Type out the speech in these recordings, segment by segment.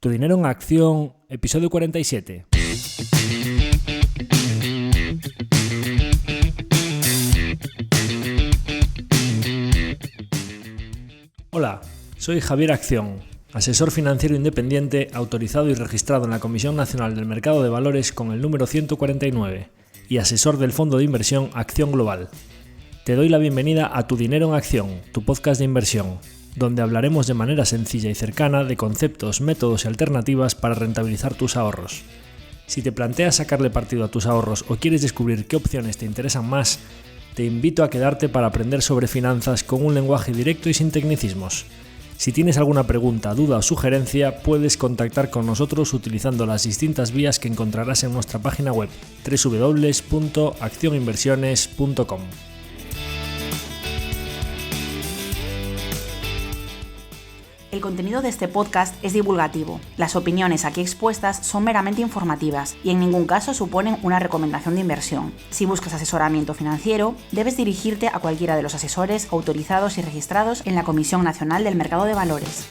Tu dinero en acción, episodio 47. Hola, soy Javier Acción, asesor financiero independiente autorizado y registrado en la Comisión Nacional del Mercado de Valores con el número 149 y asesor del fondo de inversión Acción Global. Te doy la bienvenida a Tu dinero en acción, tu podcast de inversión, donde hablaremos de manera sencilla y cercana de conceptos, métodos y alternativas para rentabilizar tus ahorros. Si te planteas sacarle partido a tus ahorros o quieres descubrir qué opciones te interesan más, te invito a quedarte para aprender sobre finanzas con un lenguaje directo y sin tecnicismos. Si tienes alguna pregunta, duda o sugerencia, puedes contactar con nosotros utilizando las distintas vías que encontrarás en nuestra página web www.accioninversiones.com. El contenido de este podcast es divulgativo. Las opiniones aquí expuestas son meramente informativas y en ningún caso suponen una recomendación de inversión. Si buscas asesoramiento financiero, debes dirigirte a cualquiera de los asesores autorizados y registrados en la Comisión Nacional del Mercado de Valores.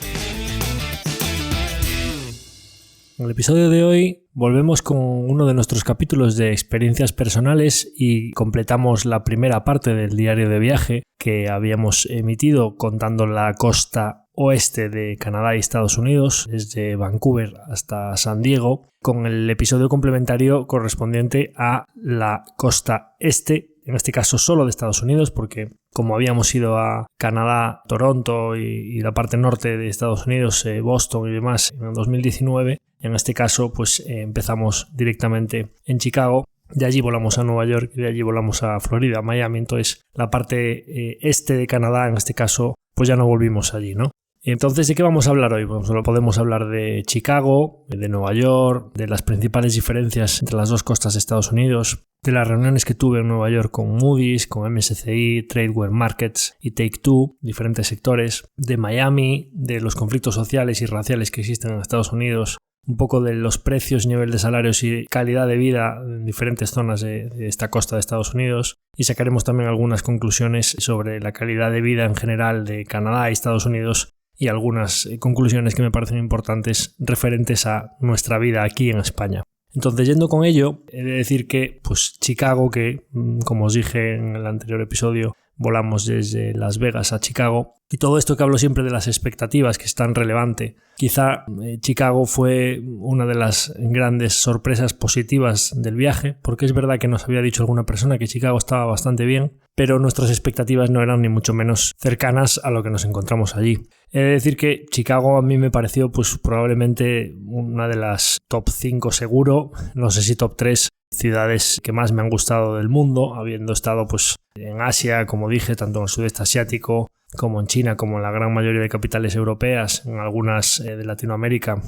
En el episodio de hoy volvemos con uno de nuestros capítulos de experiencias personales y completamos la primera parte del diario de viaje que habíamos emitido contando la costa oeste de Canadá y Estados Unidos, desde Vancouver hasta San Diego, con el episodio complementario correspondiente a la costa este, en este caso solo de Estados Unidos, porque como habíamos ido a Canadá, Toronto y la parte norte de Estados Unidos, Boston y demás en el 2019, en este caso pues empezamos directamente en Chicago. De allí volamos a Nueva York y de allí volamos a Florida, Miami. Entonces la parte este de Canadá, en este caso, pues ya no volvimos allí, ¿no? Entonces, ¿de qué vamos a hablar hoy? Pues solo podemos hablar de Chicago, de Nueva York, de las principales diferencias entre las dos costas de Estados Unidos, de las reuniones que tuve en Nueva York con Moody's, con MSCI, Tradeware Markets y Take-Two, diferentes sectores, de Miami, de los conflictos sociales y raciales que existen en Estados Unidos, un poco de los precios, nivel de salarios y calidad de vida en diferentes zonas de esta costa de Estados Unidos, y sacaremos también algunas conclusiones sobre la calidad de vida en general de Canadá y Estados Unidos y algunas conclusiones que me parecen importantes referentes a nuestra vida aquí en España. Entonces, yendo con ello, he de decir que pues Chicago, que como os dije en el anterior episodio, volamos desde Las Vegas a Chicago, y todo esto que hablo siempre de las expectativas, que es tan relevante. Quizá Chicago fue una de las grandes sorpresas positivas del viaje, porque es verdad que nos había dicho alguna persona que Chicago estaba bastante bien, pero nuestras expectativas no eran ni mucho menos cercanas a lo que nos encontramos allí. He de decir que Chicago a mí me pareció pues probablemente una de las top 5 seguro, no sé si top 3 ciudades que más me han gustado del mundo, habiendo estado pues en Asia, como dije, tanto en el sudeste asiático como en China, como en la gran mayoría de capitales europeas, en algunas de Latinoamérica,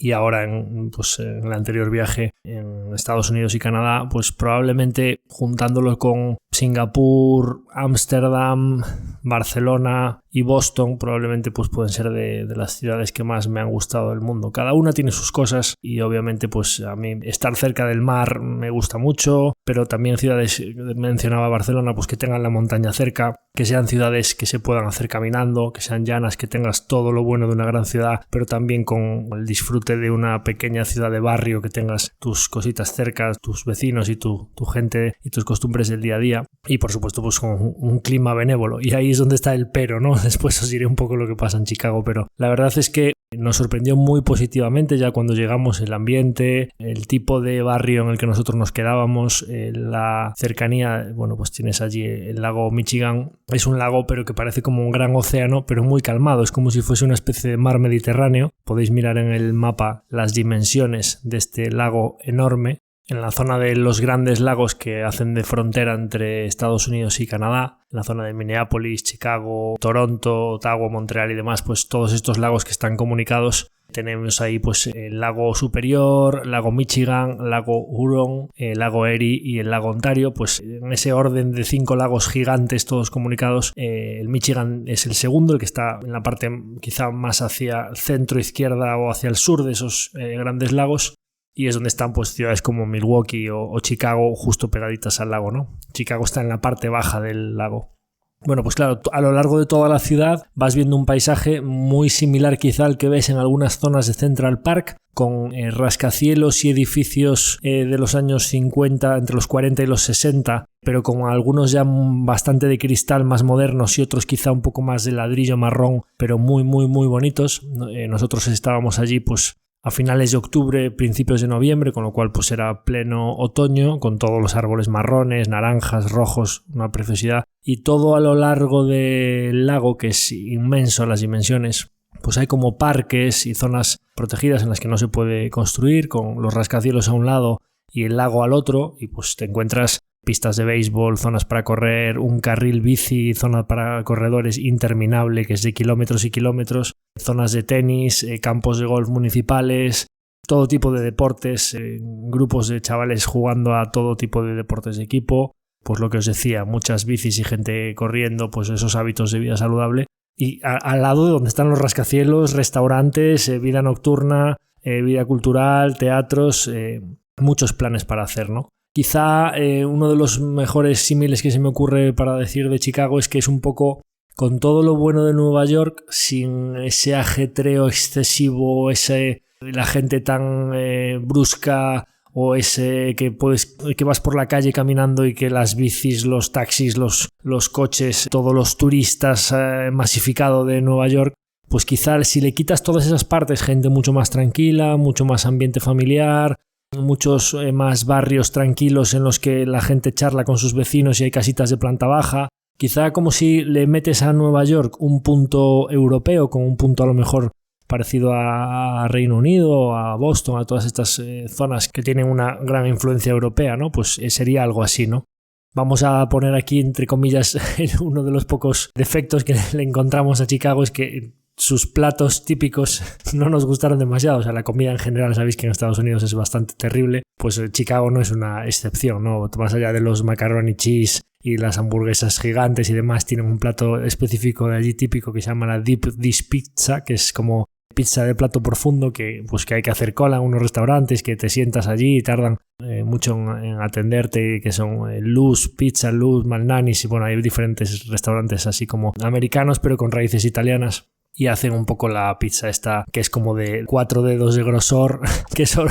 y ahora en el anterior viaje en Estados Unidos y Canadá, pues probablemente juntándolo con Singapur, Ámsterdam, Barcelona y Boston, probablemente pues pueden ser de las ciudades que más me han gustado del mundo. Cada una tiene sus cosas y obviamente pues a mí estar cerca del mar me gusta mucho, pero también ciudades, mencionaba Barcelona, pues que tengan la montaña cerca, que sean ciudades que se puedan hacer caminando, que sean llanas, que tengas todo lo bueno de una gran ciudad, pero también con el disfrute de una pequeña ciudad de barrio, que tengas tus cositas cerca, tus vecinos y tu gente y tus costumbres del día a día, y por supuesto pues con un clima benévolo. Y ahí es donde está el pero, ¿no? Después os diré un poco lo que pasa en Chicago, pero la verdad es que nos sorprendió muy positivamente ya cuando llegamos, el ambiente, el tipo de barrio en el que nosotros nos quedábamos, la cercanía. Bueno, pues tienes allí el lago Michigan. Es un lago pero que parece como un gran océano, pero muy calmado, es como si fuese una especie de mar Mediterráneo. Podéis mirar en el mapa las dimensiones de este lago enorme. En la zona de los grandes lagos que hacen de frontera entre Estados Unidos y Canadá, en la zona de Minneapolis, Chicago, Toronto, Ottawa, Montreal y demás, pues todos estos lagos que están comunicados. Tenemos ahí pues el lago Superior, lago Michigan, lago Huron, el lago Erie y el lago Ontario. Pues en ese orden de 5 lagos gigantes todos comunicados, el Michigan es el segundo, el que está en la parte quizá más hacia centro izquierda o hacia el sur de esos grandes lagos. Y es donde están pues ciudades como Milwaukee o Chicago justo pegaditas al lago, ¿no? Chicago está en la parte baja del lago. Bueno, pues claro, a lo largo de toda la ciudad vas viendo un paisaje muy similar quizá al que ves en algunas zonas de Central Park, con rascacielos y edificios de los años 50, entre los 40 y los 60, pero con algunos ya bastante de cristal más modernos y otros quizá un poco más de ladrillo marrón, pero muy, muy, muy bonitos. Nosotros estábamos allí pues a finales de octubre, principios de noviembre, con lo cual pues era pleno otoño, con todos los árboles marrones, naranjas, rojos, una preciosidad. Y todo a lo largo del lago, que es inmenso las dimensiones, pues hay como parques y zonas protegidas en las que no se puede construir, con los rascacielos a un lado y el lago al otro, y pues te encuentras pistas de béisbol, zonas para correr, un carril bici, zona para corredores interminable que es de kilómetros y kilómetros, zonas de tenis, campos de golf municipales, todo tipo de deportes, grupos de chavales jugando a todo tipo de deportes de equipo, pues lo que os decía, muchas bicis y gente corriendo, pues esos hábitos de vida saludable. Y al lado de donde están los rascacielos, restaurantes, vida nocturna, vida cultural, teatros, muchos planes para hacer, ¿no? Quizá uno de los mejores símiles que se me ocurre para decir de Chicago es que es un poco con todo lo bueno de Nueva York, sin ese ajetreo excesivo, la gente tan brusca, o ese que vas por la calle caminando y que las bicis, los taxis, los coches, todos los turistas masificado de Nueva York, pues quizá si le quitas todas esas partes, gente mucho más tranquila, mucho más ambiente familiar, muchos más barrios tranquilos en los que la gente charla con sus vecinos y hay casitas de planta baja, quizá como si le metes a Nueva York un punto europeo, con un punto a lo mejor parecido a Reino Unido, a Boston, a todas estas zonas que tienen una gran influencia europea, ¿no? Pues sería algo así, ¿no? Vamos a poner aquí, entre comillas, uno de los pocos defectos que le encontramos a Chicago es que sus platos típicos no nos gustaron demasiado. O sea, la comida en general, sabéis que en Estados Unidos es bastante terrible. Pues Chicago no es una excepción, ¿no? Más allá de los macaroni cheese y las hamburguesas gigantes y demás, tienen un plato específico de allí típico que se llama la Deep Dish Pizza, que es como pizza de plato profundo que hay que hacer cola en unos restaurantes, que te sientas allí y tardan mucho en atenderte, que son Luz Pizza, Luz, Malnanis, y bueno, hay diferentes restaurantes así como americanos pero con raíces italianas. Y hacen un poco la pizza esta que es como de 4 dedos de grosor, que eso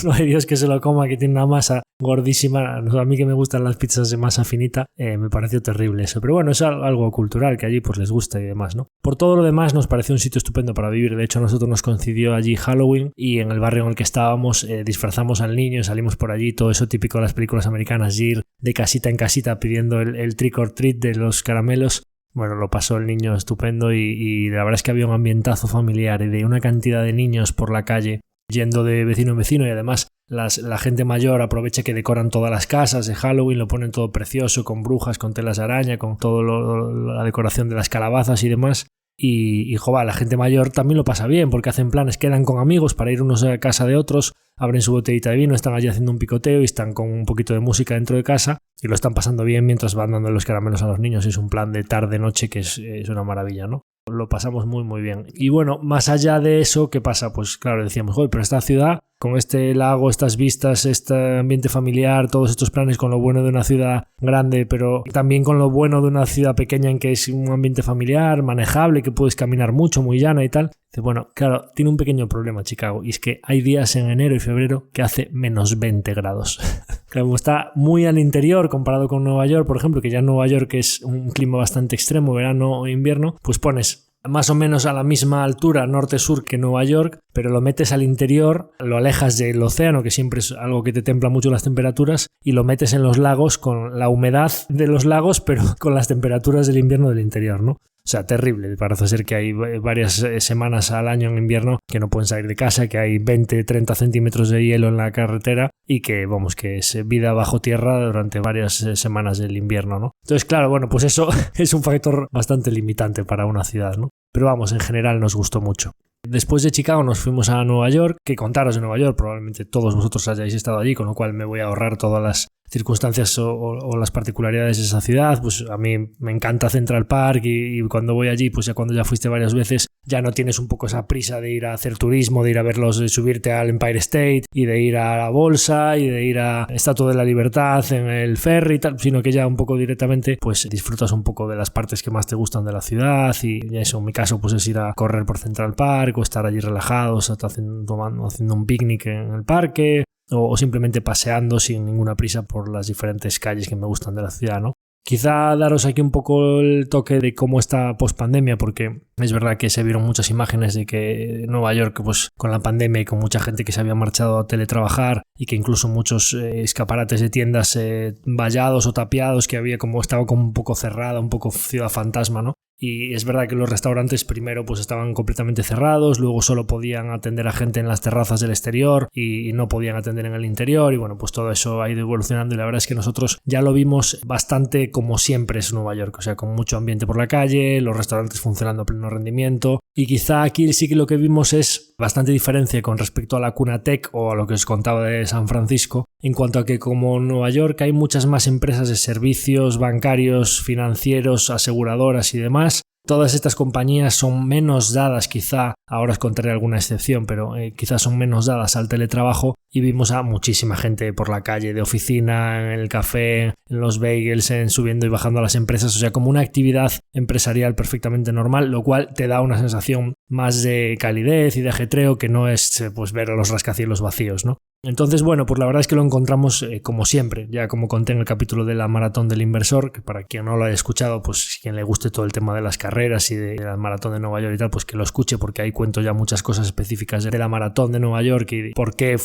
no hay Dios que se lo coma, que tiene una masa gordísima. A mí que me gustan las pizzas de masa finita, me pareció terrible eso. Pero bueno, es algo cultural que allí pues les gusta y demás, ¿no? Por todo lo demás nos pareció un sitio estupendo para vivir. De hecho, a nosotros nos coincidió allí Halloween y en el barrio en el que estábamos disfrazamos al niño, salimos por allí, todo eso típico de las películas americanas, ir de casita en casita pidiendo el trick or treat de los caramelos. Bueno, lo pasó el niño estupendo y la verdad es que había un ambientazo familiar y de una cantidad de niños por la calle yendo de vecino en vecino, y además la gente mayor aprovecha que decoran todas las casas de Halloween, lo ponen todo precioso, con brujas, con telas de araña, con toda la decoración de las calabazas y demás. Y joder, la gente mayor también lo pasa bien porque hacen planes, quedan con amigos para ir unos a casa de otros, abren su botellita de vino, están allí haciendo un picoteo y están con un poquito de música dentro de casa y lo están pasando bien mientras van dando los caramelos a los niños. Es un plan de tarde-noche que es una maravilla, ¿no? Lo pasamos muy muy bien. Y bueno, más allá de eso, ¿qué pasa? Pues claro, decíamos, joder, pero esta ciudad, con este lago, estas vistas, este ambiente familiar, todos estos planes, con lo bueno de una ciudad grande, pero también con lo bueno de una ciudad pequeña en que es un ambiente familiar, manejable, que puedes caminar mucho, muy llana y tal. Bueno, claro, tiene un pequeño problema Chicago, y es que hay días en enero y febrero que hace menos 20 grados. Claro, está muy al interior comparado con Nueva York, por ejemplo, que ya en Nueva York es un clima bastante extremo, verano o invierno, pues pones más o menos a la misma altura norte-sur que Nueva York, pero lo metes al interior, lo alejas del océano, que siempre es algo que te templa mucho las temperaturas, y lo metes en los lagos con la humedad de los lagos, pero con las temperaturas del invierno del interior, ¿no? O sea, terrible. Parece ser que hay varias semanas al año en invierno que no pueden salir de casa, que hay 20-30 centímetros de hielo en la carretera y que, vamos, que es vida bajo tierra durante varias semanas del invierno, ¿no? Entonces, claro, bueno, pues eso es un factor bastante limitante para una ciudad, ¿no? Pero vamos, en general nos gustó mucho. Después de Chicago nos fuimos a Nueva York, que contaros de Nueva York, probablemente todos vosotros hayáis estado allí, con lo cual me voy a ahorrar todas las circunstancias o las particularidades de esa ciudad. Pues a mí me encanta Central Park y cuando voy allí, pues ya cuando ya fuiste varias veces, ya no tienes un poco esa prisa de ir a hacer turismo, de ir a verlos, de subirte al Empire State y de ir a la Bolsa y de ir a Estatua de la Libertad en el ferry y tal, sino que ya un poco directamente pues disfrutas un poco de las partes que más te gustan de la ciudad y eso en mi caso pues es ir a correr por Central Park o estar allí relajados haciendo un picnic en el parque o simplemente paseando sin ninguna prisa por las diferentes calles que me gustan de la ciudad, ¿no? Quizá daros aquí un poco el toque de cómo está post-pandemia, porque es verdad que se vieron muchas imágenes de que Nueva York, pues con la pandemia y con mucha gente que se había marchado a teletrabajar y que incluso muchos escaparates de tiendas vallados o tapiados, que estaba como un poco cerrada, un poco ciudad fantasma, ¿no? Y es verdad que los restaurantes primero pues estaban completamente cerrados, luego solo podían atender a gente en las terrazas del exterior y no podían atender en el interior y bueno, pues todo eso ha ido evolucionando y la verdad es que nosotros ya lo vimos bastante como siempre es Nueva York, o sea, con mucho ambiente por la calle, los restaurantes funcionando a pleno rendimiento y quizá aquí sí que lo que vimos es bastante diferencia con respecto a la cuna tech o a lo que os contaba de San Francisco, en cuanto a que como en Nueva York hay muchas más empresas de servicios bancarios, financieros, aseguradoras y demás. Todas estas compañías son menos dadas, quizá, ahora os contaré alguna excepción, pero quizás son menos dadas al teletrabajo y vimos a muchísima gente por la calle, de oficina, en el café, en los bagels, subiendo y bajando a las empresas, o sea, como una actividad empresarial perfectamente normal, lo cual te da una sensación más de calidez y de ajetreo que no es pues ver a los rascacielos vacíos, ¿no? Entonces, bueno, pues la verdad es que lo encontramos como siempre, ya como conté en el capítulo de la Maratón del Inversor, que para quien no lo haya escuchado, pues quien le guste todo el tema de las carreras y de la Maratón de Nueva York y tal, pues que lo escuche porque ahí cuento ya muchas cosas específicas de la Maratón de Nueva York y por qué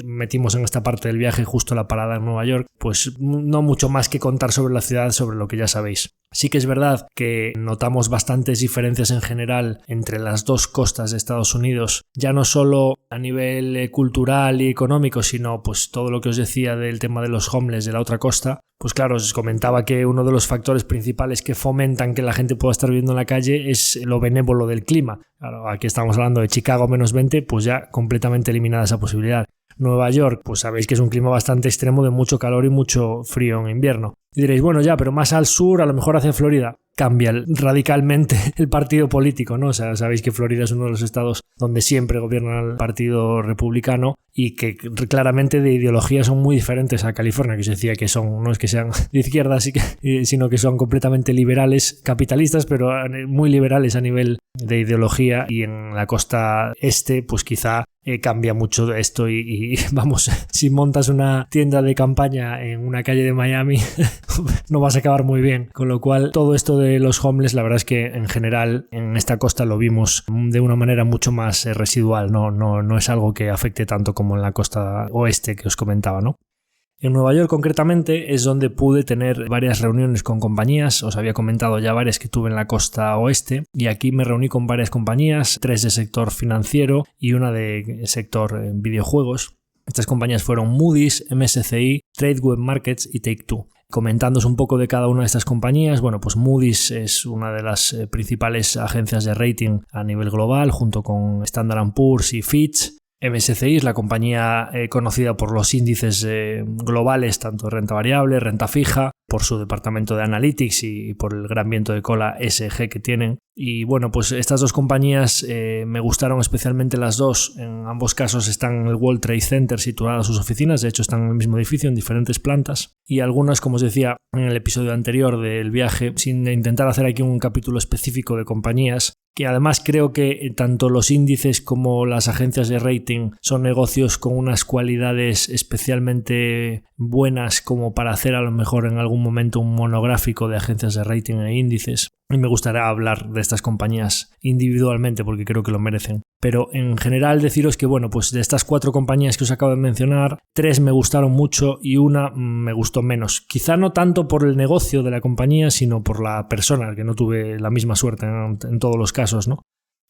metimos en esta parte del viaje justo la parada en Nueva York, pues no mucho más que contar sobre la ciudad, sobre lo que ya sabéis. Sí que es verdad que notamos bastantes diferencias en general entre las dos costas de Estados Unidos, ya no solo a nivel cultural y económico, sino pues todo lo que os decía del tema de los homeless de la otra costa. Pues claro, os comentaba que uno de los factores principales que fomentan que la gente pueda estar viviendo en la calle es lo benévolo del clima. Claro, aquí estamos hablando de Chicago -20, pues ya completamente eliminada esa posibilidad. Nueva York, pues sabéis que es un clima bastante extremo de mucho calor y mucho frío en invierno. Y diréis, bueno ya, pero más al sur, a lo mejor hacia Florida. Cambia radicalmente el partido político, ¿no? O sea, sabéis que Florida es uno de los estados donde siempre gobierna el partido republicano y que claramente de ideología son muy diferentes a California, que se decía que no es que sean de izquierda, sino que son completamente liberales, capitalistas, pero muy liberales a nivel de ideología, y en la costa este, pues quizá cambia mucho esto y vamos, si montas una tienda de campaña en una calle de Miami no vas a acabar muy bien, con lo cual todo esto de los homeless la verdad es que en general en esta costa lo vimos de una manera mucho más residual, no es algo que afecte tanto como en la costa oeste que os comentaba, ¿no? En Nueva York concretamente es donde pude tener varias reuniones con compañías, os había comentado ya varias que tuve en la costa oeste y aquí me reuní con varias compañías, 3 de sector financiero y una de sector videojuegos. Estas compañías fueron Moody's, MSCI, Tradeweb Markets y Take-Two. Comentándoos un poco de cada una de estas compañías, bueno, pues Moody's es una de las principales agencias de rating a nivel global junto con Standard & Poor's y Fitch. MSCI es la compañía conocida por los índices globales, tanto de renta variable, renta fija, por su departamento de Analytics y por el gran viento de cola ESG que tienen. Y bueno, pues estas dos compañías me gustaron especialmente las dos. En ambos casos están en el World Trade Center situadas sus oficinas, de hecho están en el mismo edificio en diferentes plantas. Y algunas, como os decía en el episodio anterior del viaje, sin intentar hacer aquí un capítulo específico de compañías, que además creo que tanto los índices como las agencias de rating son negocios con unas cualidades especialmente buenas como para hacer a lo mejor en algún momento un monográfico de agencias de rating e índices. Y me gustaría hablar de estas compañías individualmente porque creo que lo merecen. Pero en general deciros que bueno, pues de estas 4 compañías que os acabo de mencionar, 3 me gustaron mucho y una me gustó menos. Quizá no tanto por el negocio de la compañía, sino por la persona, que no tuve la misma suerte en todos los casos, ¿no?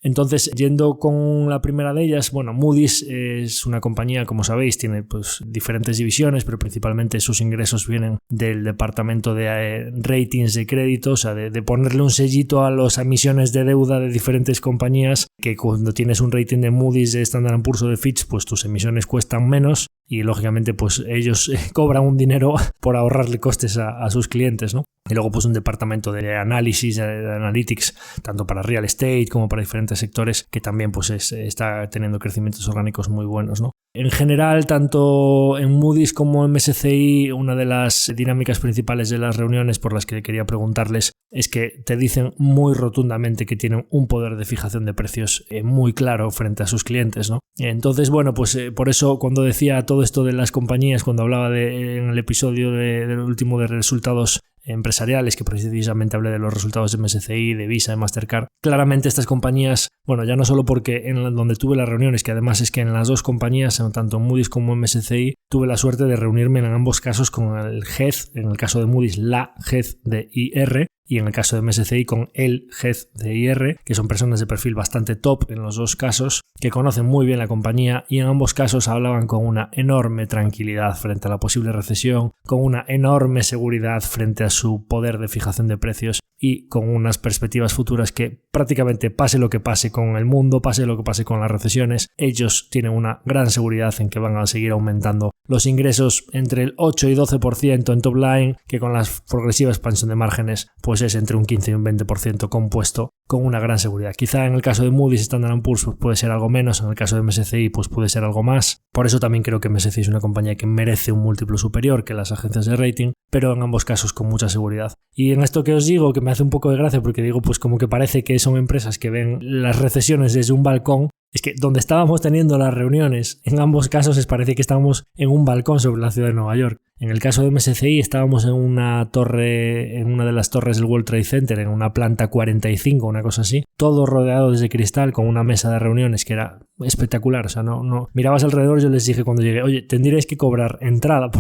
Entonces, yendo con la primera de ellas, bueno, Moody's es una compañía, como sabéis, tiene pues diferentes divisiones, pero principalmente sus ingresos vienen del departamento de ratings de crédito, o sea, de ponerle un sellito a las emisiones de deuda de diferentes compañías, que cuando tienes un rating de Moody's, de Standard & Poor's o de Fitch, pues tus emisiones cuestan menos. y lógicamente pues ellos cobran un dinero por ahorrarle costes a sus clientes, ¿no? Y luego pues un departamento de análisis, de analytics, tanto para real estate como para diferentes sectores, que también pues está teniendo crecimientos orgánicos muy buenos, ¿no? En general, tanto en Moody's como en MSCI, una de las dinámicas principales de las reuniones por las que quería preguntarles es que te dicen muy rotundamente que tienen un poder de fijación de precios muy claro frente a sus clientes, ¿no? Entonces, bueno, pues por eso cuando decía todo esto de las compañías, cuando hablaba en el episodio del último de resultados empresariales, que precisamente hablé de los resultados de MSCI, de Visa, de Mastercard, claramente estas compañías, bueno, ya no solo porque en donde tuve las reuniones, que además es que en las dos compañías, tanto en Moody's como en MSCI, tuve la suerte de reunirme en ambos casos con el head, en el caso de Moody's la head de IR, y en el caso de MSCI con el head de IR, que son personas de perfil bastante top en los dos casos, que conocen muy bien la compañía y en ambos casos hablaban con una enorme tranquilidad frente a la posible recesión, con una enorme seguridad frente a su poder de fijación de precios y con unas perspectivas futuras que prácticamente pase lo que pase con el mundo, pase lo que pase con las recesiones, ellos tienen una gran seguridad en que van a seguir aumentando los ingresos entre el 8 y 12% en top line, que con la progresiva expansión de márgenes pues es entre un 15 y un 20% compuesto con una gran seguridad. Quizá en el caso de Moody's, Standard & Poor's pues puede ser algo menos, en el caso de MSCI pues puede ser algo más. Por eso también creo que MSCI es una compañía que merece un múltiplo superior que las agencias de rating, pero en ambos casos con mucha seguridad. Y en esto que os digo, que me hace un poco de gracia porque digo pues como que parece que son empresas que ven las recesiones desde un balcón, es que donde estábamos teniendo las reuniones, en ambos casos parece que estábamos en un balcón sobre la ciudad de Nueva York. En el caso de MSCI estábamos en una torre, en una de las torres del World Trade Center, en una planta 45, una cosa así, todo rodeado desde cristal con una mesa de reuniones que era espectacular. O sea, no mirabas alrededor. Yo les dije cuando llegué, oye, tendríais que cobrar entrada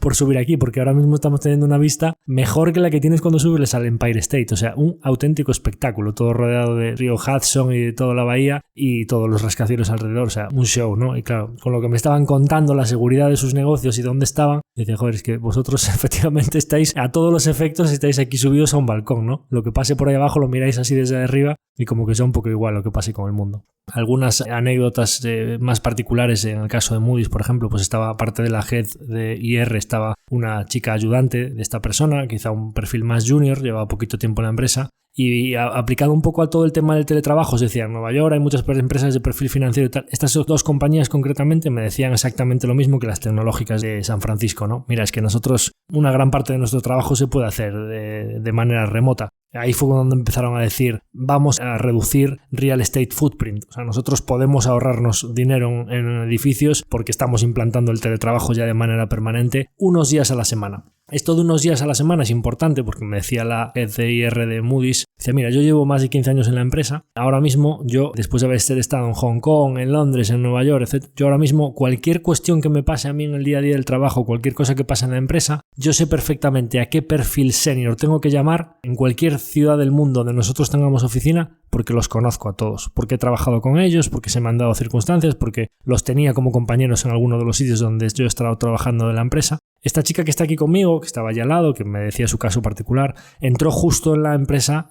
por subir aquí, porque ahora mismo estamos teniendo una vista mejor que la que tienes cuando subes al Empire State. O sea, un auténtico espectáculo, todo rodeado de río Hudson y de toda la bahía y todos los rascacielos alrededor. O sea, un show, ¿no? Y claro, con lo que me estaban contando, la seguridad de sus negocios y dónde estaban, decía, joder, es que vosotros efectivamente estáis, a todos los efectos, estáis aquí subidos a un balcón, ¿no? Lo que pase por ahí abajo lo miráis así desde arriba y como que sea un poco igual lo que pase con el mundo. Algunas anécdotas más particulares en el caso de Moody's, por ejemplo, pues estaba, aparte de la head de IR, estaba una chica ayudante de esta persona, quizá un perfil más junior, llevaba poquito tiempo en la empresa, y aplicado un poco a todo el tema del teletrabajo, se decía, en Nueva York hay muchas empresas de perfil financiero y tal. Estas dos compañías concretamente me decían exactamente lo mismo que las tecnológicas de San Francisco, ¿no? Mira, es que nosotros, una gran parte de nuestro trabajo se puede hacer de manera remota. Ahí fue cuando empezaron a decir, vamos a reducir real estate footprint. O sea, nosotros podemos ahorrarnos dinero en edificios porque estamos implantando el teletrabajo ya de manera permanente unos días a la semana. Esto de unos días a la semana es importante porque me decía la ECIR de Moody's, dice, mira, yo llevo más de 15 años en la empresa, ahora mismo yo, después de haber estado en Hong Kong, en Londres, en Nueva York, etc., yo ahora mismo cualquier cuestión que me pase a mí en el día a día del trabajo, cualquier cosa que pase en la empresa, yo sé perfectamente a qué perfil senior tengo que llamar en cualquier ciudad del mundo donde nosotros tengamos oficina, porque los conozco a todos, porque he trabajado con ellos, porque se me han dado circunstancias, porque los tenía como compañeros en alguno de los sitios donde yo he estado trabajando de la empresa. Esta chica que está aquí conmigo, que estaba allá al lado, que me decía su caso particular, entró justo en la empresa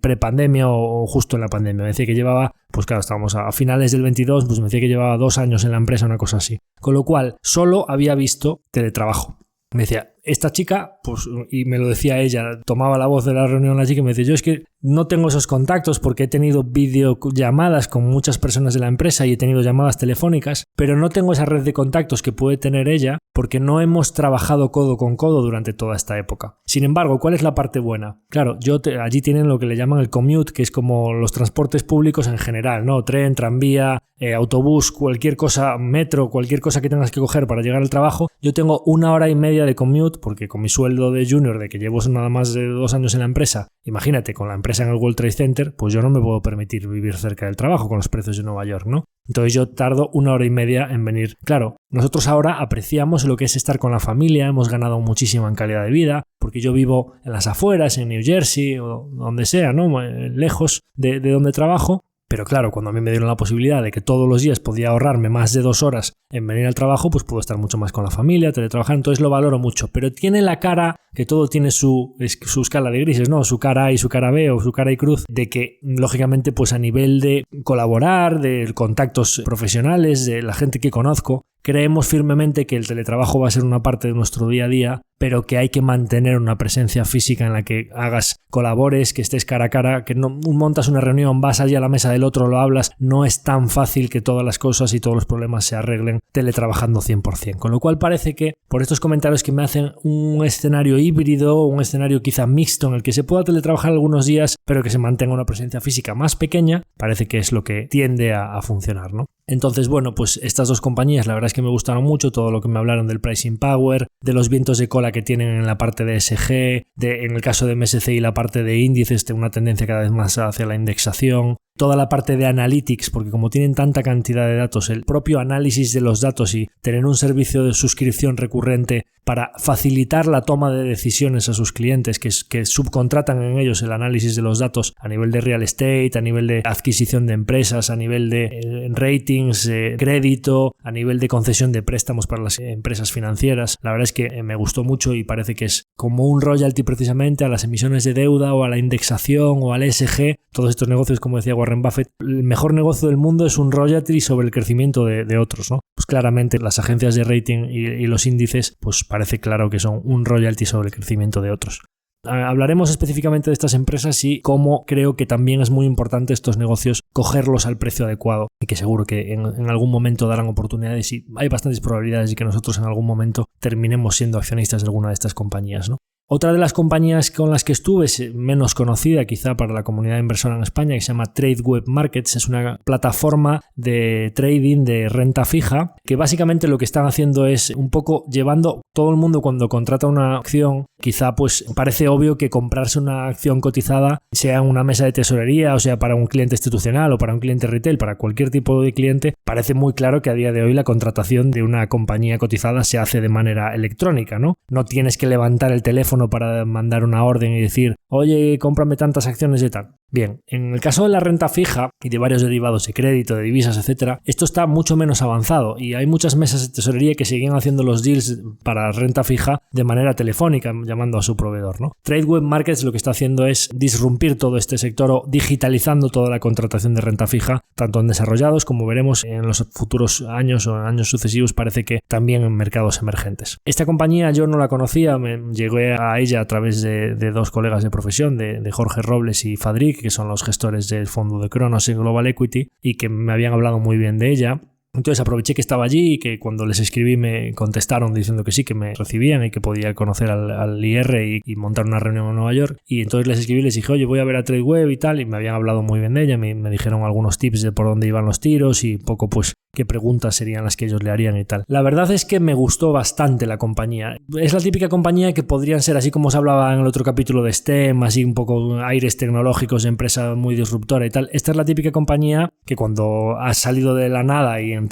prepandemia o justo en la pandemia. Me decía que llevaba, pues claro, estábamos a finales del 22, pues me decía que llevaba 2 años en la empresa, una cosa así. Con lo cual, solo había visto teletrabajo. Me decía, esta chica, pues, y me lo decía ella, tomaba la voz de la reunión la chica y me decía, yo es que no tengo esos contactos porque he tenido videollamadas con muchas personas de la empresa y he tenido llamadas telefónicas, pero no tengo esa red de contactos que puede tener ella porque no hemos trabajado codo con codo durante toda esta época. Sin embargo, ¿cuál es la parte buena? Claro, allí tienen lo que le llaman el commute, que es como los transportes públicos en general, ¿no? Tren, tranvía, autobús, cualquier cosa, metro, cualquier cosa que tengas que coger para llegar al trabajo. Yo tengo 1 hora y media de commute porque con mi sueldo de junior, de que llevo nada más de 2 años en la empresa, imagínate, con la empresa en el World Trade Center, pues yo no me puedo permitir vivir cerca del trabajo con los precios de Nueva York, ¿no? Entonces yo tardo 1 hora y media en venir. Claro, nosotros ahora apreciamos lo que es estar con la familia, hemos ganado muchísimo en calidad de vida, porque yo vivo en las afueras, en New Jersey o donde sea, ¿no? Lejos de donde trabajo. Pero claro, cuando a mí me dieron la posibilidad de que todos los días podía ahorrarme más de 2 horas en venir al trabajo, pues puedo estar mucho más con la familia, teletrabajar, entonces lo valoro mucho. Pero tiene la cara, que todo tiene su escala de grises, ¿no? Su cara A y su cara B o su cara y cruz, de que lógicamente pues a nivel de colaborar, de contactos profesionales, de la gente que conozco, Creemos firmemente que el teletrabajo va a ser una parte de nuestro día a día, pero que hay que mantener una presencia física en la que colabores, que estés cara a cara, que no montas una reunión, vas allí a la mesa del otro, lo hablas. No es tan fácil que todas las cosas y todos los problemas se arreglen teletrabajando 100%. Con lo cual parece que, por estos comentarios que me hacen, un escenario híbrido, un escenario quizá mixto en el que se pueda teletrabajar algunos días, pero que se mantenga una presencia física más pequeña, parece que es lo que tiende a funcionar, ¿no? Entonces, bueno, pues estas dos compañías la verdad es que me gustaron mucho, todo lo que me hablaron del pricing power, de los vientos de cola que tienen en la parte de ESG, en el caso de MSCI la parte de índices, de una tendencia cada vez más hacia la indexación, toda la parte de analytics, porque como tienen tanta cantidad de datos, el propio análisis de los datos y tener un servicio de suscripción recurrente para facilitar la toma de decisiones a sus clientes que subcontratan en ellos el análisis de los datos a nivel de real estate, a nivel de adquisición de empresas, a nivel de ratings, crédito, a nivel de concesión de préstamos para las empresas financieras. La verdad es que me gustó mucho y parece que es como un royalty precisamente a las emisiones de deuda o a la indexación o al ESG. Todos estos negocios, como decía Warren Buffett, el mejor negocio del mundo es un royalty sobre el crecimiento de otros, ¿no? Pues claramente las agencias de rating y los índices, pues parece claro que son un royalty sobre el crecimiento de otros. Hablaremos específicamente de estas empresas y cómo creo que también es muy importante estos negocios cogerlos al precio adecuado y que seguro que en algún momento darán oportunidades y hay bastantes probabilidades de que nosotros en algún momento terminemos siendo accionistas de alguna de estas compañías, ¿no? Otra de las compañías con las que estuve, menos conocida quizá para la comunidad inversora en España, que se llama Tradeweb Markets, es una plataforma de trading de renta fija que básicamente lo que están haciendo es un poco llevando todo el mundo cuando contrata una acción. Quizá pues parece obvio que comprarse una acción cotizada sea en una mesa de tesorería, o sea para un cliente institucional o para un cliente retail, para cualquier tipo de cliente, parece muy claro que a día de hoy la contratación de una compañía cotizada se hace de manera electrónica, ¿no? No tienes que levantar el teléfono para mandar una orden y decir, oye, cómprame tantas acciones y tal. Bien, en el caso de la renta fija y de varios derivados de crédito, de divisas, etcétera, esto está mucho menos avanzado y hay muchas mesas de tesorería que siguen haciendo los deals para renta fija de manera telefónica, llamando a su proveedor, ¿no? Tradeweb Markets lo que está haciendo es disrumpir todo este sector o digitalizando toda la contratación de renta fija, tanto en desarrollados como veremos en los futuros años o en años sucesivos, parece que también en mercados emergentes. Esta compañía yo no la conocía, me llegué a ella a través de dos colegas de profesión, de Jorge Robles y Fadric, que son los gestores del fondo de Cronos y Global Equity, y que me habían hablado muy bien de ella. Entonces aproveché que estaba allí y que cuando les escribí me contestaron diciendo que sí, que me recibían y que podía conocer al IR y montar una reunión en Nueva York. Y entonces les escribí y les dije, oye, voy a ver a Tradeweb y tal, y me habían hablado muy bien de ella, me dijeron algunos tips de por dónde iban los tiros y un poco pues qué preguntas serían las que ellos le harían y tal. La verdad es que me gustó bastante la compañía. Es la típica compañía que podrían ser, así como se hablaba en el otro capítulo de STEM, así un poco aires tecnológicos, empresa muy disruptora y tal. Esta es la típica compañía que cuando has salido de la nada y en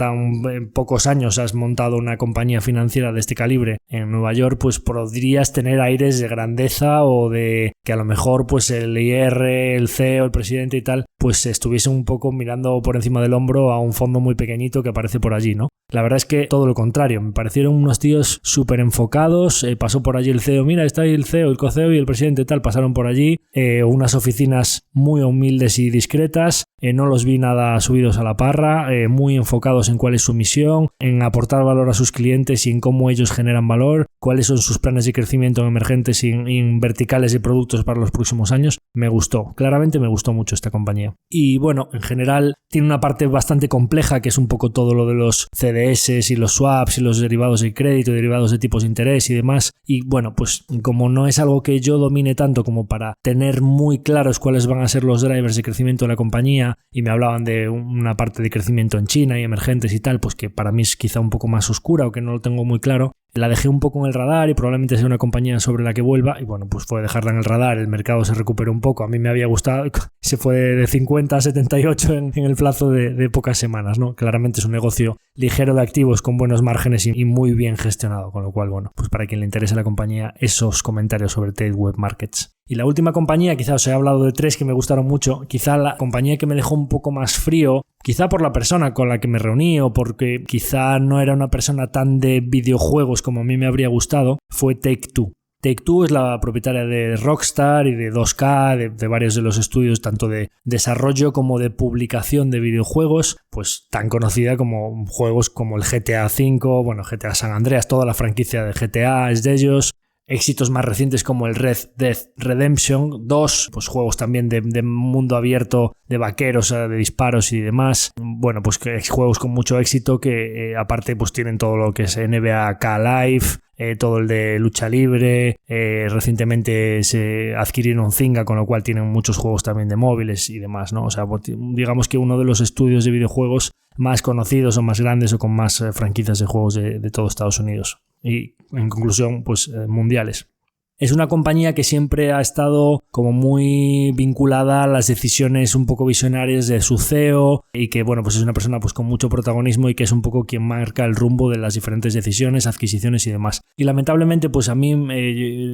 pocos años has montado una compañía financiera de este calibre en Nueva York, pues podrías tener aires de grandeza o de que a lo mejor pues el IR, el CEO, el presidente y tal, pues estuviese un poco mirando por encima del hombro a un fondo muy pequeñito que aparece por allí, ¿no? La verdad es que todo lo contrario, me parecieron unos tíos súper enfocados, pasó por allí el CEO, mira, está ahí el CEO, el co-CEO y el presidente tal, pasaron por allí, unas oficinas muy humildes y discretas, no los vi nada subidos a la parra, muy enfocados en cuál es su misión, en aportar valor a sus clientes y en cómo ellos generan valor, cuáles son sus planes de crecimiento en emergentes y en verticales de productos para los próximos años. Me gustó, claramente me gustó mucho esta compañía. Y bueno, en general tiene una parte bastante compleja que es un poco todo lo de los CDS y los swaps y los derivados de crédito, derivados de tipos de interés y demás. Y bueno, pues como no es algo que yo domine tanto como para tener muy claros cuáles van a ser los drivers de crecimiento de la compañía, y me hablaban de una parte de crecimiento en China y emergentes y tal, pues que para mí es quizá un poco más oscura o que no lo tengo muy claro. La dejé un poco en el radar y probablemente sea una compañía sobre la que vuelva y bueno, pues fue dejarla en el radar, el mercado se recuperó un poco, a mí me había gustado, se fue de 50 a 78 en el plazo de pocas semanas, ¿no? Claramente es un negocio ligero de activos con buenos márgenes y muy bien gestionado, con lo cual, bueno, pues para quien le interese la compañía, esos comentarios sobre Tradeweb Markets. Y la última compañía, quizá os he hablado de tres que me gustaron mucho, quizá la compañía que me dejó un poco más frío, quizá por la persona con la que me reuní o porque quizá no era una persona tan de videojuegos como a mí me habría gustado, fue Take-Two. Take-Two es la propietaria de Rockstar y de 2K, de varios de los estudios, tanto de desarrollo como de publicación de videojuegos, pues tan conocida como juegos como el GTA V, bueno, GTA San Andreas, toda la franquicia de GTA es de ellos. Éxitos más recientes como el Red Dead Redemption 2, pues juegos también de mundo abierto, de vaqueros, de disparos y demás. Bueno, pues juegos con mucho éxito que aparte pues tienen todo lo que es NBA 2K Live, todo el de lucha libre. Recientemente se adquirieron Zynga, con lo cual tienen muchos juegos también de móviles y demás, ¿no? O sea, digamos que uno de los estudios de videojuegos más conocidos o más grandes o con más franquicias de juegos de todo Estados Unidos. Y en conclusión, pues mundiales. Es una compañía que siempre ha estado como muy vinculada a las decisiones un poco visionarias de su CEO y que, bueno, pues es una persona pues con mucho protagonismo y que es un poco quien marca el rumbo de las diferentes decisiones, adquisiciones y demás. Y lamentablemente, pues a mí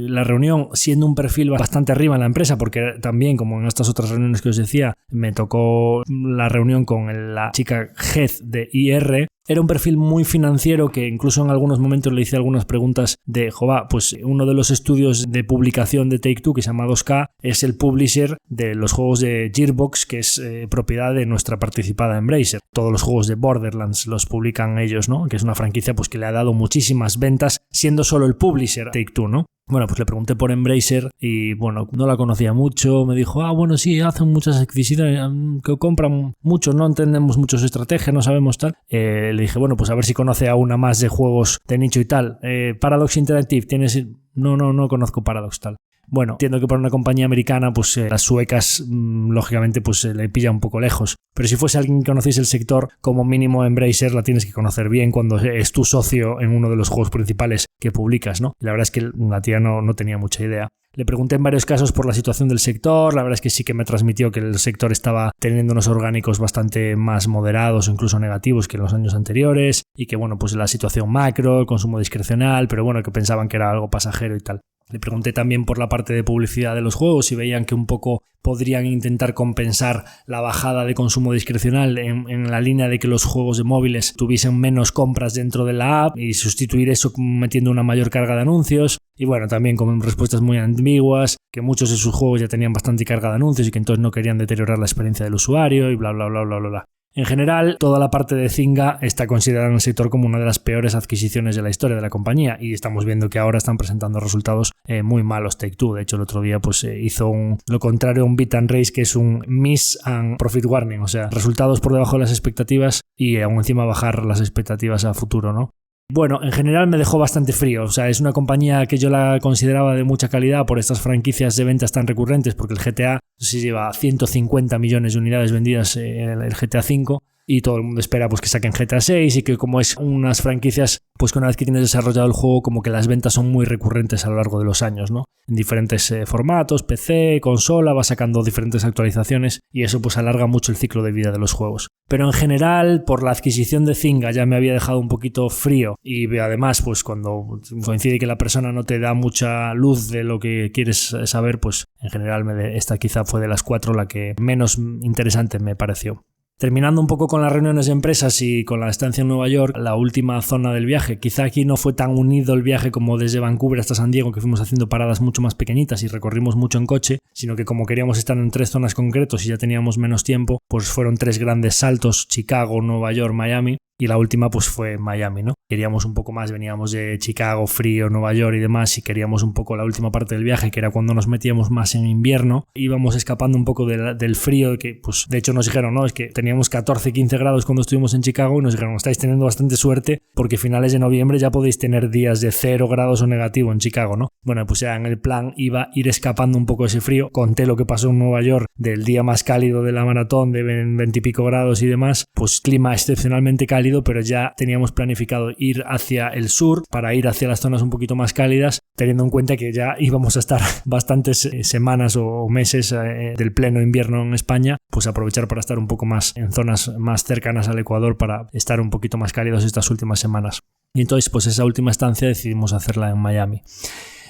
la reunión, siendo un perfil bastante arriba en la empresa, porque también, como en estas otras reuniones que os decía, me tocó la reunión con la chica Head de IR. Era un perfil muy financiero que incluso en algunos momentos le hice algunas preguntas de, pues uno de los estudios de publicación de Take-Two, que se llama 2K, es el publisher de los juegos de Gearbox, que es propiedad de nuestra participada Embracer. Todos los juegos de Borderlands los publican ellos, ¿no? Que es una franquicia pues que le ha dado muchísimas ventas, siendo solo el publisher Take-Two, ¿no? Bueno, pues le pregunté por Embracer y, bueno, no la conocía mucho. Me dijo, bueno, sí, hacen muchas adquisiciones, que compran mucho, no entendemos mucho su estrategia, no sabemos tal. Le dije, bueno, pues a ver si conoce a una más de juegos de nicho y tal. Paradox Interactive, ¿tienes? No conozco Paradox tal. Bueno, entiendo que para una compañía americana, pues las suecas, lógicamente, pues le pilla un poco lejos. Pero si fuese alguien que conociese el sector, como mínimo Embracer la tienes que conocer bien cuando es tu socio en uno de los juegos principales que publicas, ¿no? La verdad es que la tía no tenía mucha idea. Le pregunté en varios casos por la situación del sector. La verdad es que sí que me transmitió que el sector estaba teniendo unos orgánicos bastante más moderados o incluso negativos que en los años anteriores y que, bueno, pues la situación macro, el consumo discrecional, pero bueno, que pensaban que era algo pasajero y tal. Le pregunté también por la parte de publicidad de los juegos y veían que un poco podrían intentar compensar la bajada de consumo discrecional en la línea de que los juegos de móviles tuviesen menos compras dentro de la app y sustituir eso metiendo una mayor carga de anuncios. Y bueno, también con respuestas muy ambiguas, que muchos de sus juegos ya tenían bastante carga de anuncios y que entonces no querían deteriorar la experiencia del usuario y bla bla bla bla bla bla. En general, toda la parte de Zynga está considerada en el sector como una de las peores adquisiciones de la historia de la compañía y estamos viendo que ahora están presentando resultados muy malos Take-Two. De hecho, el otro día pues hizo lo contrario a un beat and race, que es un miss and profit warning, o sea, resultados por debajo de las expectativas y aún encima bajar las expectativas a futuro, ¿no? Bueno, en general me dejó bastante frío, o sea, es una compañía que yo la consideraba de mucha calidad por estas franquicias de ventas tan recurrentes, porque el GTA se lleva 150 millones de unidades vendidas en el GTA V y todo el mundo espera pues que saquen GTA 6 y que como es unas franquicias pues que una vez que tienes desarrollado el juego como que las ventas son muy recurrentes a lo largo de los años, ¿no? En diferentes formatos, PC, consola, va sacando diferentes actualizaciones y eso pues alarga mucho el ciclo de vida de los juegos. Pero en general, por la adquisición de Zynga ya me había dejado un poquito frío y además pues cuando coincide que la persona no te da mucha luz de lo que quieres saber, pues en general esta quizá fue de las 4 la que menos interesante me pareció. Terminando un poco con las reuniones de empresas y con la estancia en Nueva York, la última zona del viaje. Quizá aquí no fue tan unido el viaje como desde Vancouver hasta San Diego, que fuimos haciendo paradas mucho más pequeñitas y recorrimos mucho en coche, sino que como queríamos estar en 3 zonas concretos y ya teníamos menos tiempo, pues fueron 3 grandes saltos: Chicago, Nueva York, Miami. Y la última pues fue Miami, ¿no? Queríamos un poco más, veníamos de Chicago, frío, Nueva York y demás, y queríamos un poco la última parte del viaje, que era cuando nos metíamos más en invierno. Íbamos escapando un poco del frío, que pues de hecho nos dijeron, no, es que teníamos 14-15 grados cuando estuvimos en Chicago y nos dijeron, estáis teniendo bastante suerte porque finales de noviembre ya podéis tener días de 0 grados o negativo en Chicago, ¿no? Bueno, pues ya en el plan iba a ir escapando un poco ese frío. Conté lo que pasó en Nueva York del día más cálido de la maratón, de 20 y pico grados y demás, pues clima excepcionalmente cálido, pero ya teníamos planificado ir hacia el sur para ir hacia las zonas un poquito más cálidas, teniendo en cuenta que ya íbamos a estar bastantes semanas o meses del pleno invierno en España, pues aprovechar para estar un poco más en zonas más cercanas al Ecuador para estar un poquito más cálidos estas últimas semanas. Y entonces pues esa última estancia decidimos hacerla en Miami.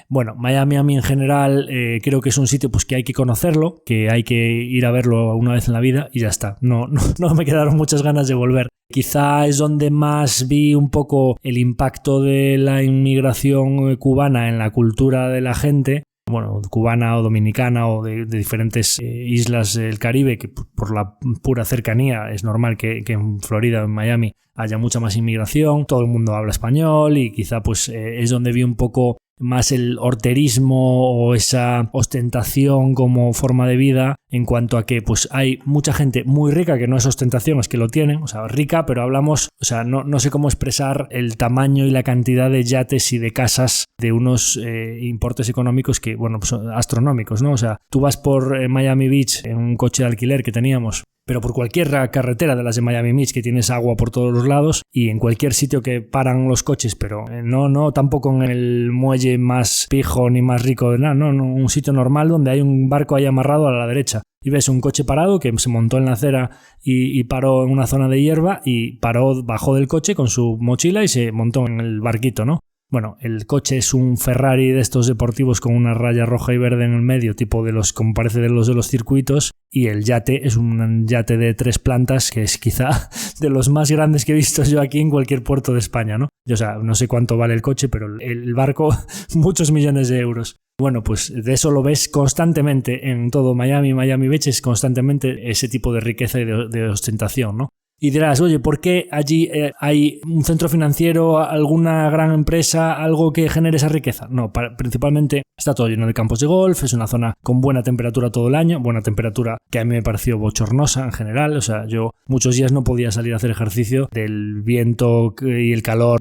Bueno, Miami a mí en general creo que es un sitio pues que hay que conocerlo, que hay que ir a verlo una vez en la vida y ya está. No me quedaron muchas ganas de volver. Quizá es donde más vi un poco el impacto de la inmigración cubana en la cultura de la gente, bueno, cubana o dominicana o de diferentes islas del Caribe, que por la pura cercanía es normal que en Florida o en Miami haya mucha más inmigración, todo el mundo habla español y quizá pues es donde vi un poco más el horterismo o esa ostentación como forma de vida, en cuanto a que pues hay mucha gente muy rica, que no es ostentación, es que lo tienen, o sea, rica, pero hablamos, o sea, no sé cómo expresar el tamaño y la cantidad de yates y de casas de unos importes económicos que, bueno, pues son astronómicos, ¿no? O sea, tú vas por Miami Beach en un coche de alquiler que teníamos, pero por cualquier carretera de las de Miami Beach, que tienes agua por todos los lados, y en cualquier sitio que paran los coches, pero no tampoco en el muelle más pijo ni más rico de nada, no, un sitio normal donde hay un barco ahí amarrado a la derecha. Y ves un coche parado que se montó en la acera y paró en una zona de hierba y bajó del coche con su mochila y se montó en el barquito, ¿no? Bueno, el coche es un Ferrari de estos deportivos con una raya roja y verde en el medio, tipo de los, como parece de los circuitos, y el yate es un yate de 3 plantas que es quizá de los más grandes que he visto yo aquí en cualquier puerto de España, ¿no? O sea, no sé cuánto vale el coche, pero el barco, muchos millones de euros. Bueno, pues de eso lo ves constantemente en todo Miami Beach, es constantemente ese tipo de riqueza y de ostentación, ¿no? Y dirás, oye, ¿por qué allí hay un centro financiero, alguna gran empresa, algo que genere esa riqueza? No, principalmente está todo lleno de campos de golf, es una zona con buena temperatura todo el año, buena temperatura que a mí me pareció bochornosa en general, o sea, yo muchos días no podía salir a hacer ejercicio del viento y el calor,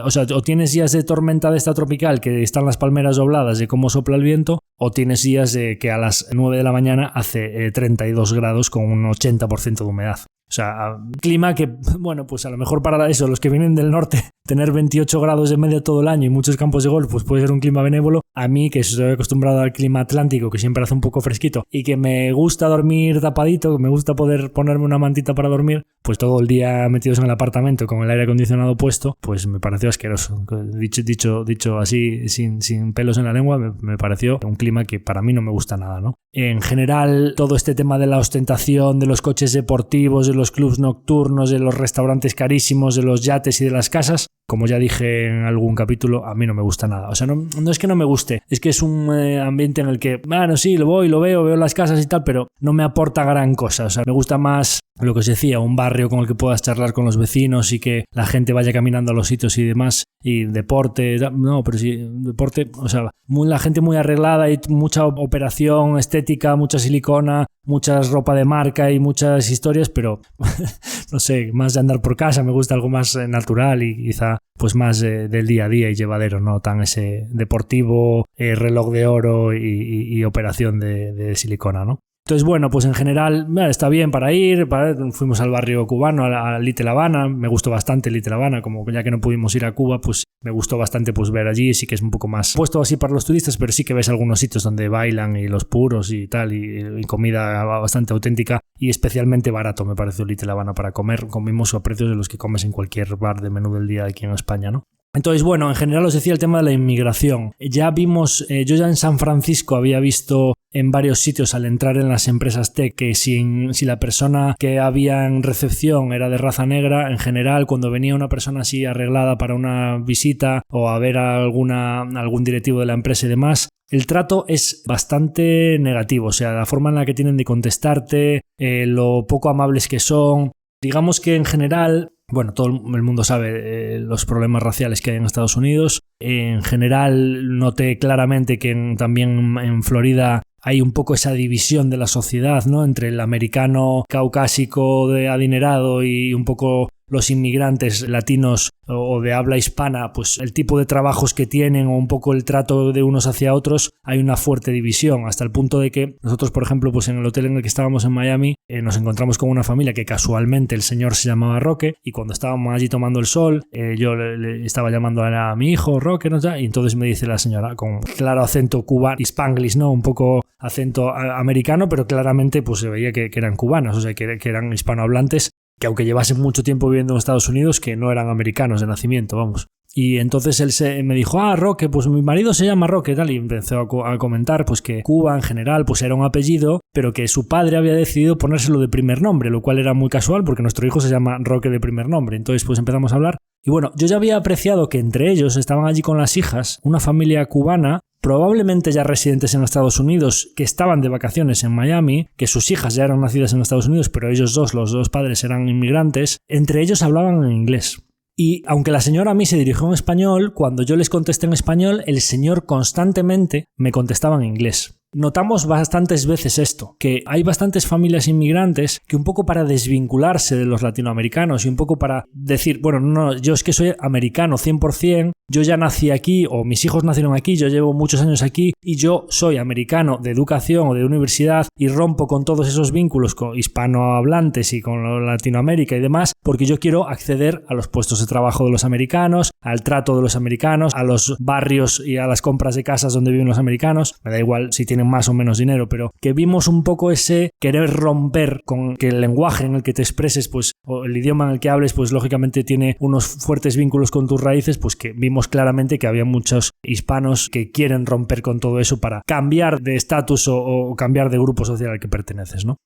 o sea, o tienes días de tormenta de esta tropical que están las palmeras dobladas de cómo sopla el viento, o tienes días de que a las 9 de la mañana hace 32 grados con un 80% de humedad. O sea, clima que, bueno, pues a lo mejor para eso, los que vienen del norte, tener 28 grados de media todo el año y muchos campos de golf, pues puede ser un clima benévolo. A mí, que estoy acostumbrado al clima atlántico, que siempre hace un poco fresquito, y que me gusta dormir tapadito, que me gusta poder ponerme una mantita para dormir, pues todo el día metidos en el apartamento con el aire acondicionado puesto, pues me pareció asqueroso. Dicho así, sin pelos en la lengua, me pareció un clima que para mí no me gusta nada, ¿no? En general, todo este tema de la ostentación, de los coches deportivos, de los clubs nocturnos, de los restaurantes carísimos, de los yates y de las casas, como ya dije en algún capítulo, a mí no me gusta nada. O sea, no es que no me guste, es que es un ambiente en el que, bueno, sí, lo veo las casas y tal, pero no me aporta gran cosa. O sea, me gusta más lo que os decía, un barrio con el que puedas charlar con los vecinos y que la gente vaya caminando a los sitios y demás, y deporte, no, pero sí, deporte, o sea, la gente muy arreglada y mucha operación estética, mucha silicona, mucha ropa de marca y muchas historias, pero no sé, más de andar por casa, me gusta algo más natural y quizá pues más del día a día y llevadero, no tan ese deportivo, reloj de oro y operación de silicona, ¿no? Entonces, bueno, pues en general está bien para ir, fuimos al barrio cubano, a Little Havana, me gustó bastante Little Havana, como ya que no pudimos ir a Cuba, pues me gustó bastante pues ver allí, sí que es un poco más puesto así para los turistas, pero sí que ves algunos sitios donde bailan y los puros y tal, y comida bastante auténtica y especialmente barato me pareció Little Havana para comer, comimos a precios de los que comes en cualquier bar de menú del día aquí en España, ¿no? Entonces, bueno, en general os decía el tema de la inmigración. Ya vimos, yo ya en San Francisco había visto en varios sitios al entrar en las empresas tech que si la persona que había en recepción era de raza negra, en general cuando venía una persona así arreglada para una visita o a ver a algún directivo de la empresa y demás, el trato es bastante negativo. O sea, la forma en la que tienen de contestarte, lo poco amables que son. Digamos que en general, bueno, todo el mundo sabe los problemas raciales que hay en Estados Unidos. En general, noté claramente que también en Florida hay un poco esa división de la sociedad, ¿no? Entre el americano caucásico de adinerado y un poco los inmigrantes latinos o de habla hispana, pues el tipo de trabajos que tienen o un poco el trato de unos hacia otros, hay una fuerte división, hasta el punto de que nosotros, por ejemplo, pues en el hotel en el que estábamos en Miami, nos encontramos con una familia que casualmente el señor se llamaba Roque, y cuando estábamos allí tomando el sol, yo le estaba llamando a mi hijo Roque, ¿no? Y entonces me dice la señora con claro acento cubano, spanglish, ¿no? Un poco acento americano, pero claramente pues se veía que eran cubanos, o sea, que eran hispanohablantes, que aunque llevasen mucho tiempo viviendo en Estados Unidos, que no eran americanos de nacimiento, vamos. Y entonces él me dijo, Roque, pues mi marido se llama Roque, tal, y empezó a comentar pues que Cuba en general pues era un apellido, pero que su padre había decidido ponérselo de primer nombre, lo cual era muy casual porque nuestro hijo se llama Roque de primer nombre. Entonces pues empezamos a hablar. Y bueno, yo ya había apreciado que entre ellos estaban allí con las hijas, una familia cubana, probablemente ya residentes en Estados Unidos, que estaban de vacaciones en Miami, que sus hijas ya eran nacidas en Estados Unidos, pero ellos dos, los dos padres, eran inmigrantes. Entre ellos hablaban en inglés. Y aunque la señora a mí se dirigió en español, cuando yo les contesté en español, el señor constantemente me contestaba en inglés. Notamos bastantes veces esto, que hay bastantes familias inmigrantes que un poco para desvincularse de los latinoamericanos y un poco para decir, bueno, no, yo es que soy americano 100%, yo ya nací aquí o mis hijos nacieron aquí, yo llevo muchos años aquí y yo soy americano de educación o de universidad y rompo con todos esos vínculos con hispanohablantes y con Latinoamérica y demás porque yo quiero acceder a los puestos de trabajo de los americanos, al trato de los americanos, a los barrios y a las compras de casas donde viven los americanos. Me da igual si tienen más o menos dinero, pero que vimos un poco ese querer romper con que el lenguaje en el que te expreses, pues, o el idioma en el que hables, pues lógicamente tiene unos fuertes vínculos con tus raíces, pues que vimos claramente que había muchos hispanos que quieren romper con todo eso para cambiar de estatus o cambiar de grupo social al que perteneces, ¿no?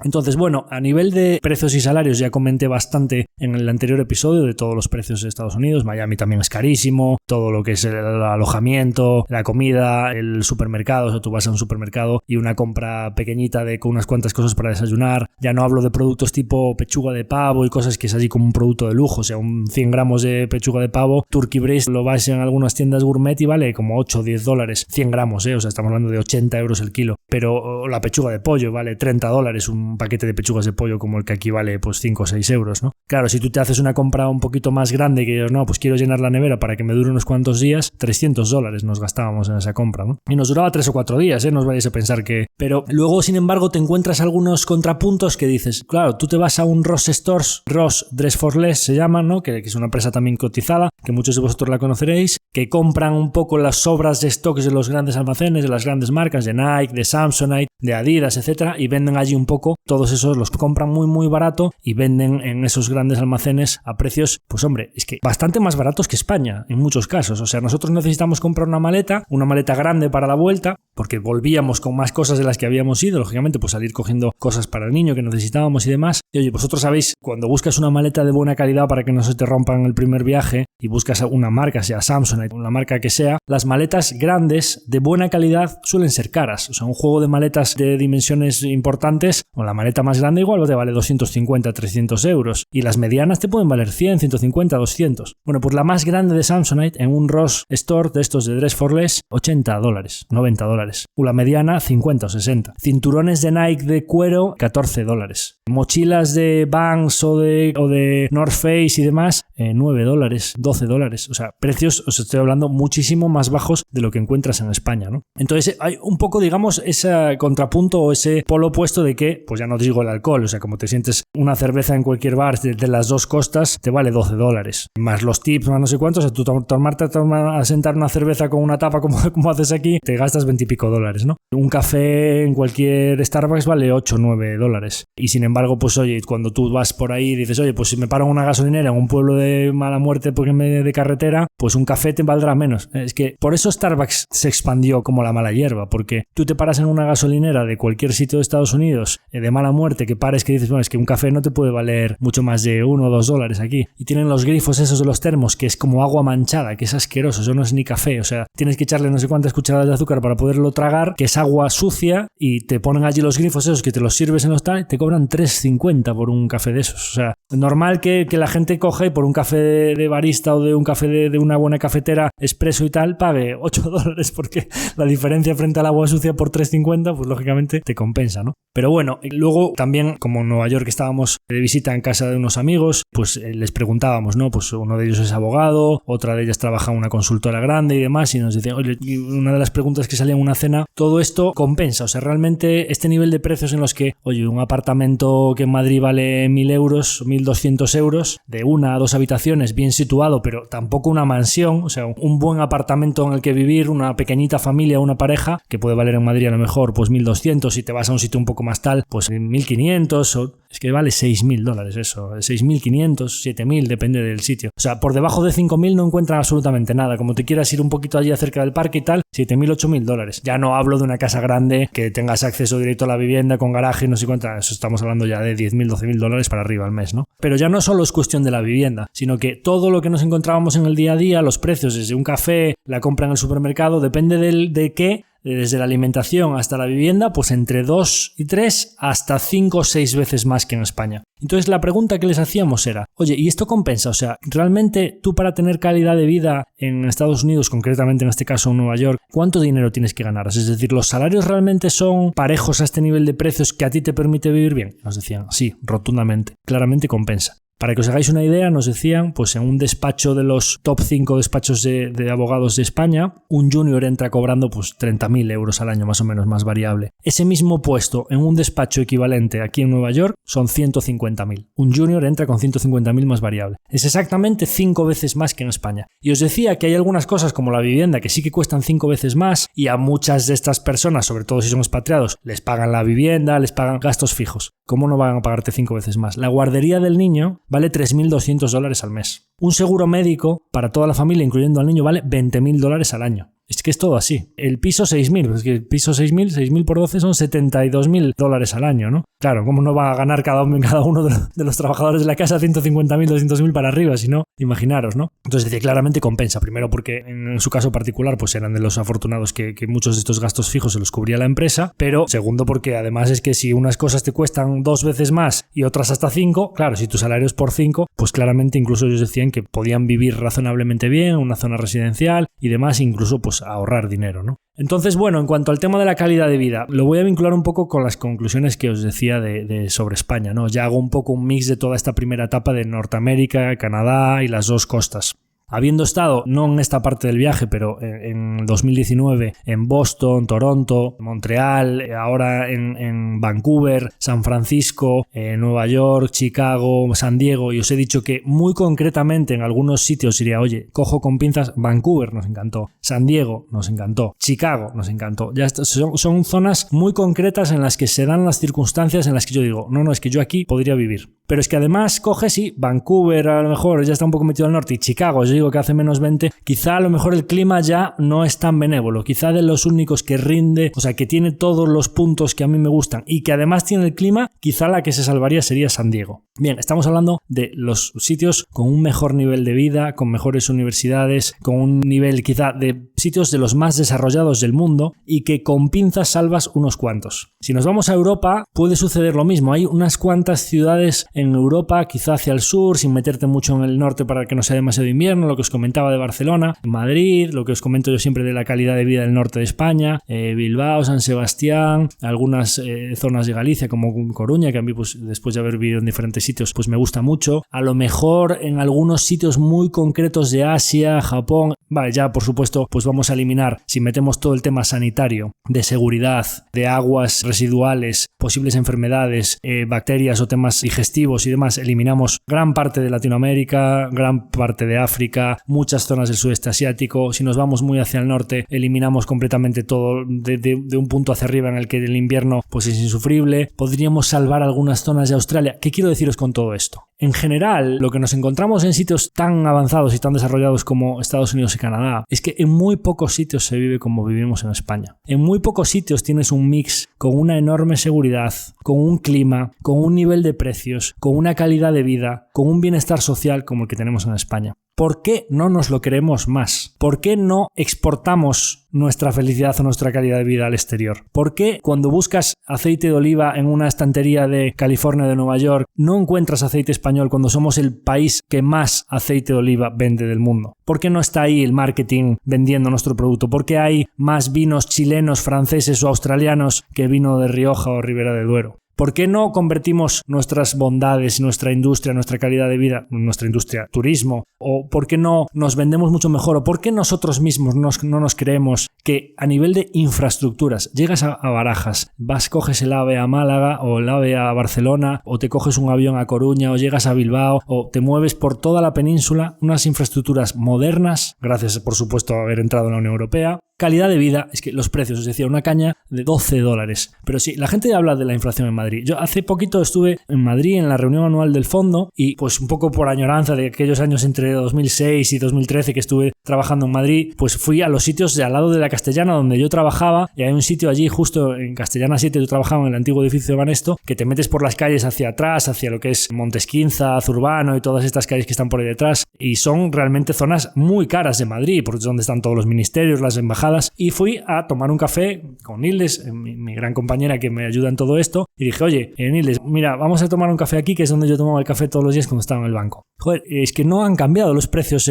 Entonces, bueno, a nivel de precios y salarios ya comenté bastante en el anterior episodio de todos los precios de Estados Unidos. Miami también es carísimo, todo lo que es el alojamiento, la comida, el supermercado, o sea, tú vas a un supermercado y una compra pequeñita con unas cuantas cosas para desayunar. Ya no hablo de productos tipo pechuga de pavo y cosas que es allí como un producto de lujo, o sea, un 100 gramos de pechuga de pavo, turkey breast, lo vas en algunas tiendas gourmet y vale como 8 o 10 dólares, 100 gramos, o sea, estamos hablando de 80 euros el kilo. Pero la pechuga de pollo vale 30 dólares, un paquete de pechugas de pollo como el que aquí vale pues 5 o 6 euros, ¿no? Claro, si tú te haces una compra un poquito más grande que no, pues quiero llenar la nevera para que me dure unos cuantos días, 300 dólares nos gastábamos en esa compra, ¿no? Y nos duraba 3 o 4 días, no os vayáis a pensar que... Pero luego, sin embargo, te encuentras algunos contrapuntos que dices, claro, tú te vas a un Ross Stores, Ross Dress for Less se llama, ¿no? Que es una empresa también cotizada, que muchos de vosotros la conoceréis, que compran un poco las sobras de stocks de los grandes almacenes, de las grandes marcas, de Nike, de Samsonite, de Adidas, etcétera, y venden allí un poco, todos esos los compran muy muy barato y venden en esos grandes almacenes a precios, pues hombre, es que bastante más baratos que España en muchos casos. O sea, nosotros necesitamos comprar una maleta grande para la vuelta, porque volvíamos con más cosas de las que habíamos ido, lógicamente pues salir cogiendo cosas para el niño que necesitábamos y demás. Y oye, vosotros sabéis, cuando buscas una maleta de buena calidad para que no se te rompan el primer viaje y buscas una marca, sea Samsonite, una marca que sea, las maletas grandes de buena calidad suelen ser caras. O sea, un juego de maletas de dimensiones importantes, o la maleta más grande igual te vale 250, 300 euros. Y las medianas te pueden valer 100, 150, 200. Bueno, pues la más grande de Samsonite en un Ross Store de estos de Dress for Less, 80 dólares, 90 dólares. O la mediana, 50 o 60. Cinturones de Nike de cuero, 14 dólares. Mochilas de Vans o de North Face y demás, 9 dólares, 12 dólares. O sea, precios, os estoy hablando, muchísimo más bajos de lo que encuentras en España, ¿no? Entonces hay un poco, digamos, ese contrapunto o ese polo opuesto de que, pues ya no digo el alcohol, o sea, como te sientes una cerveza en cualquier bar de las dos costas, te vale 12 dólares. Más los tips, más no sé cuántos, o sea, tú a sentar una cerveza con una tapa como haces aquí, te gastas 20 y pico dólares, ¿no? Un café en cualquier Starbucks vale 8 o 9 dólares. Y sin embargo, pues oye, cuando tú vas por ahí y dices, oye, pues si me paro en una gasolinera en un pueblo de mala muerte porque de carretera, pues un café te valdrá menos. Es que por eso Starbucks se expandió como la mala hierba, porque tú te paras en una gasolinera de cualquier sitio de Estados Unidos de mala muerte, que pares que dices, bueno, es que un café no te puede valer mucho más de 1 o 2 dólares aquí. Y tienen los grifos esos de los termos, que es como agua manchada, que es asqueroso, eso no es ni café, o sea, tienes que echarle no sé cuántas cucharadas de azúcar para poderlo tragar, que es agua sucia, y te ponen allí los grifos esos que te los sirves en los tal, te cobran 3,50 por un café de esos. O sea, normal que la gente coge por un café de barista o de un café de una buena cafetera expreso y tal, pague 8 dólares, porque la diferencia frente al agua sucia por 3,50, pues lógicamente te compensa, ¿no? Pero bueno, luego también, como en Nueva York estábamos de visita en casa de unos amigos, pues les preguntábamos, ¿no? Pues uno de ellos es abogado, otra de ellas trabaja en una consultora grande y demás, y nos decían, oye, una de las preguntas que salía en una cena, todo esto compensa, o sea, realmente este nivel de precios en los que, oye, un apartamento que en Madrid vale 1.000 euros, 1.200 euros, de 1 a 2 habitaciones, bien situado, pero tampoco una mansión, o sea, un buen apartamento en el que vivir, una pequeñita familia, una pareja, que puede valer en Madrid a lo mejor pues 1.200, si te vas a un sitio un poco más tal, pues pues 1.500 o... Es que vale $6.000 eso, 6.500, 7.000, depende del sitio. O sea, por debajo de 5.000 no encuentran absolutamente nada. Como te quieras ir un poquito allí cerca del parque y tal, 7.000, 8.000 $. Ya no hablo de una casa grande que tengas acceso directo a la vivienda con garaje y no sé cuánto. Eso estamos hablando ya de 10.000, 12.000 $ para arriba al mes, ¿no? Pero ya no solo es cuestión de la vivienda, sino que todo lo que nos encontrábamos en el día a día, los precios desde un café, la compra en el supermercado, depende de qué. Desde la alimentación hasta la vivienda, pues entre 2 y 3 hasta 5 o 6 veces más que en España. Entonces la pregunta que les hacíamos era, oye, ¿y esto compensa? O sea, ¿realmente tú para tener calidad de vida en Estados Unidos, concretamente en este caso en Nueva York, cuánto dinero tienes que ganar? Es decir, ¿los salarios realmente son parejos a este nivel de precios que a ti te permite vivir bien? Nos decían, sí, rotundamente, claramente compensa. Para que os hagáis una idea, nos decían, pues en un despacho de los top 5 despachos de abogados de España, un junior entra cobrando pues 30.000 € al año, más o menos, más variable. Ese mismo puesto en un despacho equivalente aquí en Nueva York son 150.000. Un junior entra con 150.000 más variable. Es exactamente 5 veces más que en España. Y os decía que hay algunas cosas como la vivienda que sí que cuestan 5 veces más y a muchas de estas personas, sobre todo si son expatriados, les pagan la vivienda, les pagan gastos fijos. ¿Cómo no van a pagarte 5 veces más? La guardería del niño vale $3.200 al mes. Un seguro médico para toda la familia, incluyendo al niño, vale $20.000 al año. Es que es todo así. El piso 6.000, pues que el piso 6.000 por 12 son $72.000 al año, ¿no? Claro, ¿cómo no va a ganar cada uno de los trabajadores de la casa 150.000, 200.000 para arriba? Si no, imaginaros, ¿no? Entonces, decía, claramente compensa. Primero porque en su caso particular, pues eran de los afortunados que muchos de estos gastos fijos se los cubría la empresa. Pero segundo porque además es que si unas cosas te cuestan 2 veces más y otras hasta 5, claro, si tu salario es por 5, pues claramente incluso ellos decían que podían vivir razonablemente bien en una zona residencial y demás, incluso pues ahorrar dinero, ¿no? Entonces, bueno, en cuanto al tema de la calidad de vida, lo voy a vincular un poco con las conclusiones que os decía sobre España, ¿no? Ya hago un poco un mix de toda esta primera etapa de Norteamérica, Canadá y las dos costas. Habiendo estado, no en esta parte del viaje, pero en 2019 en Boston, Toronto, Montreal, ahora en Vancouver, San Francisco, Nueva York, Chicago, San Diego, y os he dicho que muy concretamente en algunos sitios diría, oye, cojo con pinzas, Vancouver nos encantó, San Diego nos encantó, Chicago nos encantó. Ya son zonas muy concretas en las que se dan las circunstancias en las que yo digo, no, es que yo aquí podría vivir. Pero es que además coges y Vancouver a lo mejor ya está un poco metido al norte y Chicago, yo digo que hace menos 20, quizá a lo mejor el clima ya no es tan benévolo, quizá de los únicos que rinde, o sea que tiene todos los puntos que a mí me gustan y que además tiene el clima, quizá la que se salvaría sería San Diego. Bien, estamos hablando de los sitios con un mejor nivel de vida, con mejores universidades, con un nivel quizá de sitios de los más desarrollados del mundo y que con pinzas salvas unos cuantos. Si nos vamos a Europa puede suceder lo mismo, hay unas cuantas ciudades en Europa, quizá hacia el sur, sin meterte mucho en el norte para que no sea demasiado invierno, lo que os comentaba de Barcelona, Madrid, lo que os comento yo siempre de la calidad de vida del norte de España, Bilbao, San Sebastián, algunas zonas de Galicia como Coruña, que a mí pues después de haber vivido en diferentes sitios pues me gusta mucho, a lo mejor en algunos sitios muy concretos de Asia, Japón, vale, ya por supuesto pues vamos a eliminar, si metemos todo el tema sanitario, de seguridad, de aguas residuales, posibles enfermedades, bacterias o temas digestivos y demás, eliminamos gran parte de Latinoamérica, gran parte de África, muchas zonas del sudeste asiático. Si nos vamos muy hacia el norte, eliminamos completamente todo de un punto hacia arriba en el que el invierno pues es insufrible. Podríamos salvar algunas zonas de Australia. ¿Qué quiero deciros con todo esto? En general, lo que nos encontramos en sitios tan avanzados y tan desarrollados como Estados Unidos y Canadá es que en muy pocos sitios se vive como vivimos en España. En muy pocos sitios tienes un mix con una enorme seguridad, con un clima, con un nivel de precios, con una calidad de vida, con un bienestar social como el que tenemos en España. ¿Por qué no nos lo queremos más? ¿Por qué no exportamos nuestra felicidad o nuestra calidad de vida al exterior? ¿Por qué cuando buscas aceite de oliva en una estantería de California o de Nueva York no encuentras aceite español cuando somos el país que más aceite de oliva vende del mundo? ¿Por qué no está ahí el marketing vendiendo nuestro producto? ¿Por qué hay más vinos chilenos, franceses o australianos que vino de Rioja o Ribera de Duero? ¿Por qué no convertimos nuestras bondades, nuestra industria, nuestra calidad de vida, nuestra industria, turismo? ¿O por qué no nos vendemos mucho mejor? ¿O por qué nosotros mismos no nos creemos que a nivel de infraestructuras, llegas a Barajas, coges el AVE a Málaga o el AVE a Barcelona o te coges un avión a Coruña o llegas a Bilbao o te mueves por toda la península, unas infraestructuras modernas, gracias por supuesto a haber entrado en la Unión Europea, Calidad de vida, es que los precios, os decía, una caña de $12. Pero sí, la gente habla de la inflación en Madrid. Yo hace poquito estuve en Madrid en la reunión anual del fondo y pues un poco por añoranza de aquellos años entre 2006 y 2013 que estuve trabajando en Madrid, pues fui a los sitios de al lado de la Castellana donde yo trabajaba, y hay un sitio allí justo en Castellana 7, yo trabajaba en el antiguo edificio de Banesto, que te metes por las calles hacia atrás, hacia lo que es Montesquinza, Zurbano y todas estas calles que están por ahí detrás, y son realmente zonas muy caras de Madrid, porque es donde están todos los ministerios, las embajadas, y fui a tomar un café con Nildes, mi gran compañera que me ayuda en todo esto, y dije, oye, Nildes, mira, vamos a tomar un café aquí, que es donde yo tomaba el café todos los días cuando estaba en el banco. Joder, es que no han cambiado los precios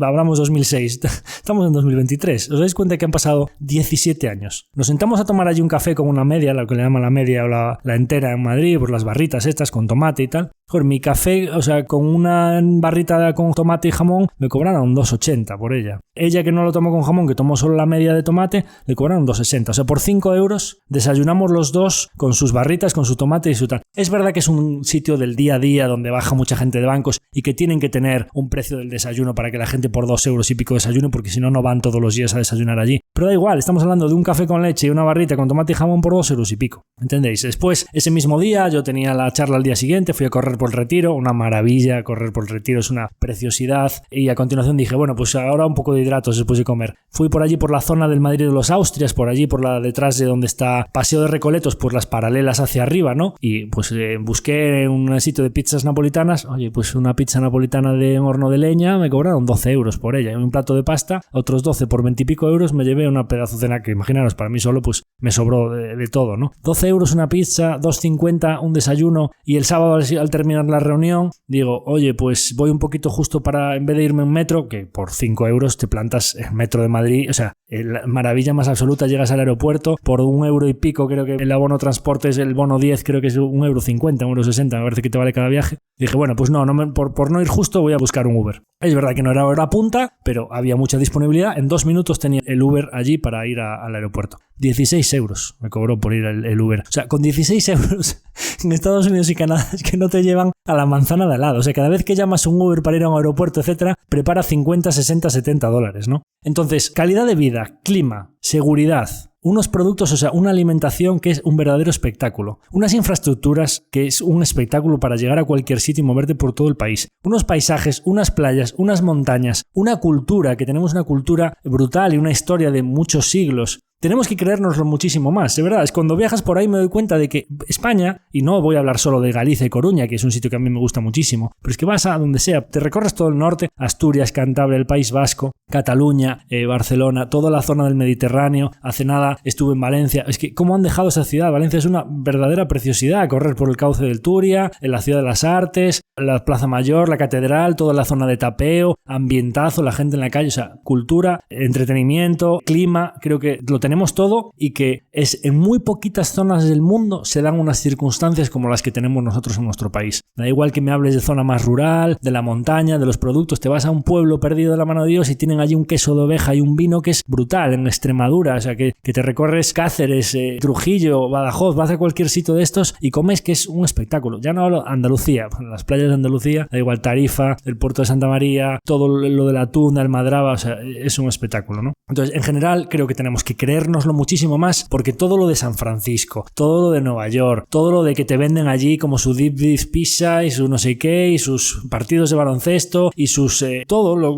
hablamos 2006, estamos en 2023, ¿os dais cuenta que han pasado 17 años? Nos sentamos a tomar allí un café con una media, lo que le llaman la media o la entera en Madrid, pues las barritas estas con tomate y tal. Joder, mi café, o sea, con una barrita con tomate y jamón, me cobraron $2.80 por ella. Ella que no lo tomó con jamón, que tomó solo la media de tomate, le cobraron $2.60. O sea, por 5 euros desayunamos los dos con sus barritas, con su tomate y su tal. Es verdad que es un sitio del día a día donde baja mucha gente de bancos y que tienen que tener un precio del desayuno para que la gente por 2 euros y pico desayune, porque si no, no van todos los días a desayunar allí. Pero da igual, estamos hablando de un café con leche y una barrita con tomate y jamón por 2 euros y pico. ¿Entendéis? Después, ese mismo día, yo tenía la charla al día siguiente, fui a correr por el Retiro, una maravilla, correr por el Retiro es una preciosidad, y a continuación dije, bueno, pues ahora un poco de hidratos después de comer. Fui por allí por la zona del Madrid de los Austrias, por allí por la detrás de donde está Paseo de Recoletos, pues las paralelas hacia arriba, ¿no? Y pues busqué un sitio de pizzas napolitanas. Oye, pues una pizza napolitana de horno de leña me cobraron 12 euros por ella, y un plato de pasta, otros 12 por 20 y pico euros, me llevé una pedazo de cena que, imaginaros, para mí solo pues me sobró de todo, ¿no? 12 euros una pizza, 2,50 un desayuno, y el sábado al terminar la reunión digo, oye, pues voy un poquito justo para, en vez de irme en metro, que por 5 euros te plantas en metro de Madrid, o sea, la maravilla más absoluta, llegas al aeropuerto por 1 euro y pico, creo que el abono transporte es el bono 10, creo que es 1,50 €, 1,60 €, me parece que te vale cada viaje. Dije, bueno, pues por no ir justo voy a buscar un Uber. Es verdad que no era hora punta, pero había mucha disponibilidad. En 2 minutos tenía el Uber allí para ir al aeropuerto. 16 euros me cobró por ir el Uber. O sea, con 16 euros en Estados Unidos y Canadá es que no te llevan a la manzana de al lado. O sea, cada vez que llamas un Uber para ir a un aeropuerto, etcétera, prepara 50, 60, 70 dólares, ¿no? Entonces, calidad de vida, clima, seguridad, unos productos, o sea, una alimentación que es un verdadero espectáculo, unas infraestructuras que es un espectáculo para llegar a cualquier sitio y moverte por todo el país, unos paisajes, unas playas, unas montañas, una cultura, que tenemos una cultura brutal y una historia de muchos siglos. Tenemos que creérnoslo muchísimo más, de verdad. Es cuando viajas por ahí me doy cuenta de que España, y no voy a hablar solo de Galicia y Coruña, que es un sitio que a mí me gusta muchísimo, pero es que vas a donde sea, te recorres todo el norte, Asturias, Cantabria, el País Vasco, Cataluña, Barcelona, toda la zona del Mediterráneo. Hace nada estuve en Valencia. Es que cómo han dejado esa ciudad. Valencia es una verdadera preciosidad, correr por el cauce del Turia, en la Ciudad de las Artes, la Plaza Mayor, la Catedral, toda la zona de tapeo, ambientazo, la gente en la calle, o sea, cultura, entretenimiento, clima, creo que lo tenemos todo, y que es en muy poquitas zonas del mundo se dan unas circunstancias como las que tenemos nosotros en nuestro país. Da igual que me hables de zona más rural, de la montaña, de los productos, te vas a un pueblo perdido de la mano de Dios y tienen allí un queso de oveja y un vino que es brutal, en Extremadura, o sea, que te recorres Cáceres, Trujillo, Badajoz, vas a cualquier sitio de estos y comes, que es un espectáculo. Ya no hablo de Andalucía, las playas de Andalucía, da igual Tarifa, el puerto de Santa María, todo lo de la Tuna, el Madraba, o sea, es un espectáculo, ¿no? Entonces, en general, creo que tenemos que creérnoslo muchísimo más, porque todo lo de San Francisco, todo lo de Nueva York, todo lo de que te venden allí como su deep dish pizza y su no sé qué, y sus partidos de baloncesto y sus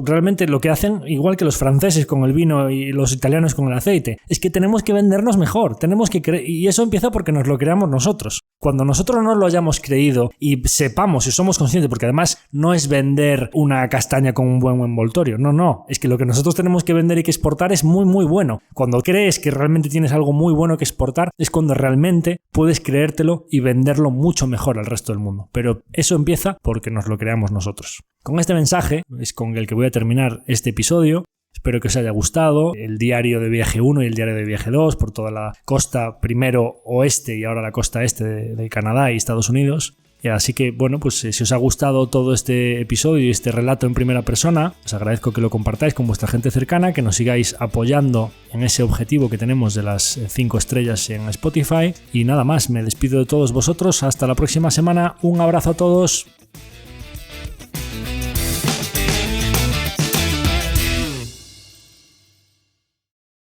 realmente lo que hacen, igual que los franceses con el vino y los italianos con el aceite, es que tenemos que vendernos mejor, tenemos que y eso empieza porque nos lo creamos nosotros. Cuando nosotros no lo hayamos creído y sepamos y somos conscientes, porque además no es vender una castaña con un buen envoltorio, no, es que lo que nosotros tenemos que vender y que exportar es muy muy bueno. Cuando crees que realmente tienes algo muy bueno que exportar, es cuando realmente puedes creértelo y venderlo mucho mejor al resto del mundo. Pero eso empieza porque nos lo creamos nosotros. Con este mensaje es con el que voy a terminar este episodio. Espero que os haya gustado el diario de viaje 1 y el diario de viaje 2 por toda la costa primero oeste y ahora la costa este de Canadá y Estados Unidos. Y así que, bueno, pues si os ha gustado todo este episodio y este relato en primera persona, os agradezco que lo compartáis con vuestra gente cercana, que nos sigáis apoyando en ese objetivo que tenemos de las 5 estrellas en Spotify. Y nada más, me despido de todos vosotros. Hasta la próxima semana. Un abrazo a todos.